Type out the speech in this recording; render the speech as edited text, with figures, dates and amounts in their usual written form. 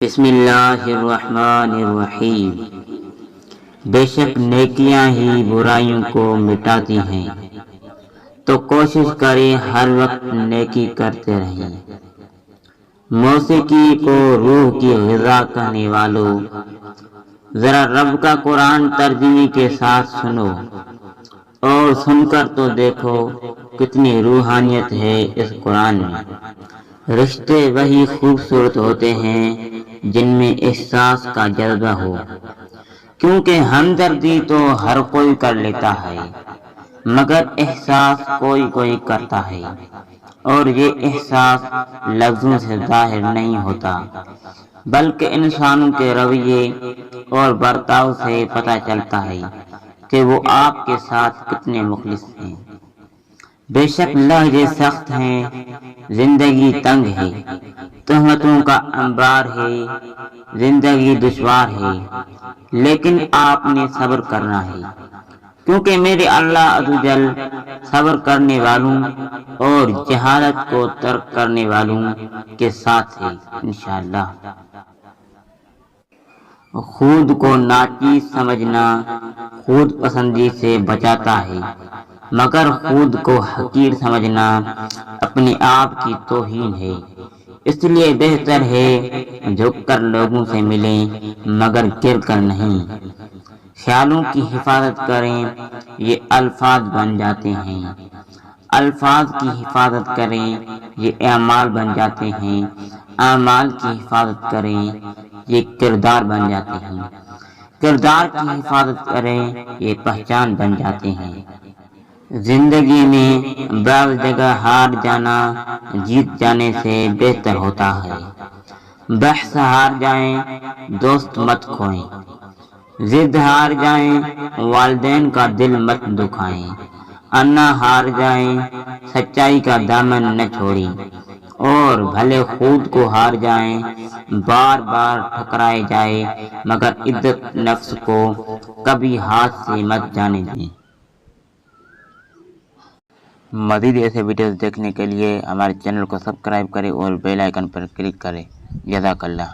بسم اللہ الرحمن الرحیم۔ بے شک نیکیاں ہی برائیوں کو مٹاتی ہیں، تو کوشش کریں ہر وقت نیکی کرتے رہیں۔ موسیقی کو روح کی غذا کہنے والوں، ذرا رب کا قرآن ترجمے کے ساتھ سنو اور سن کر تو دیکھو کتنی روحانیت ہے اس قرآن میں۔ رشتے وہی خوبصورت ہوتے ہیں جن میں احساس کا جذبہ ہو، کیونکہ ہمدردی تو ہر کوئی کر لیتا ہے، مگر احساس کوئی کوئی کرتا ہے، اور یہ احساس لفظوں سے ظاہر نہیں ہوتا، بلکہ انسانوں کے رویے اور برتاؤ سے پتہ چلتا ہے کہ وہ آپ کے ساتھ کتنے مخلص ہیں۔ بے شک لہجے سخت ہیں، زندگی تنگ ہے، تہمتوں کا انبار ہے، زندگی دشوار ہے، لیکن آپ نے صبر کرنا ہے، کیونکہ میرے اللہ عزوجل صبر کرنے والوں اور جہالت کو ترک کرنے والوں کے ساتھ ہے انشاءاللہ۔ خود کو ناچیز سمجھنا خود پسندی سے بچاتا ہے، مگر خود کو حقیر سمجھنا اپنے آپ کی توہین ہے۔ اس لیے بہتر ہے جھک کر لوگوں سے ملیں مگر گر کر نہیں۔ خیالوں کی حفاظت کریں، یہ الفاظ بن جاتے ہیں۔ الفاظ کی حفاظت کریں، یہ اعمال بن جاتے ہیں۔ اعمال کی حفاظت کریں، یہ کردار بن جاتے ہیں۔ کردار کی حفاظت کریں، یہ پہچان بن جاتے ہیں۔ زندگی میں بعض جگہ ہار جانا جیت جانے سے بہتر ہوتا ہے۔ بحث ہار جائیں، دوست مت کھوئیں۔ ضد ہار جائیں، والدین کا دل مت دکھائیں۔ انا ہار جائیں، سچائی کا دامن نہ چھوڑیں، اور بھلے خود کو ہار جائیں، بار بار ٹھکرائے جائیں، مگر عزت نفس کو کبھی ہاتھ سے مت جانے دیں۔ مزید ایسے ویڈیوز دیکھنے کے لیے ہمارے چینل کو سبسکرائب کریں اور بیل آئیکن پر کلک کریں۔ جزاک اللہ۔